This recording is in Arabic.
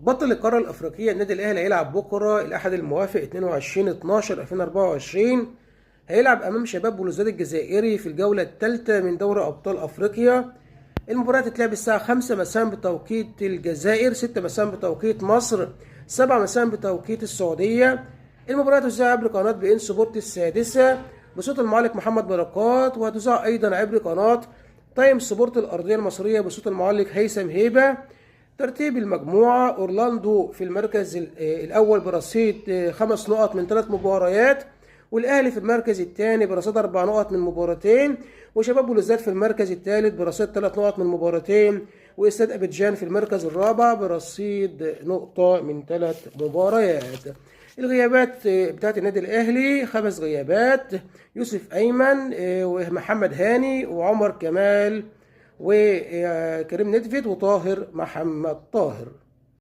بطل القارة الأفريقية النادي الأهلي هيلعب بكرة الأحد الموافق 22/12/2024. هيلعب أمام شباب بلوزداد الجزائري في الجولة الثالثة من دوري أبطال أفريقيا. المباراة هتتلعب الساعة 5 مساء بتوقيت الجزائر، 6 مساء بتوقيت مصر، 7 مساء بتوقيت السعودية. المباراة تذاع عبر قناة بي إن سبورت السادسة بصوت المعلق محمد بركات، وهتذاع أيضا عبر قناة تايم سبورت الأرضية المصرية بصوت المعلق هيثم هيبة. ترتيب المجموعة: أورلاندو في المركز الأول برصيد 5 نقط من 3 مباريات، والأهلي في المركز الثاني برصيد 4 نقط من مباراتين، وشباب بلوزداد في المركز الثالث برصيد 3 نقط من مباراتين، واستاد أبيجان في المركز الرابع برصيد نقطة من 3 مباريات. الغيابات بتاعت النادي الأهلي 5 غيابات: يوسف أيمن ومحمد هاني وعمر كمال وكريم ندفد وطاهر محمد طاهر.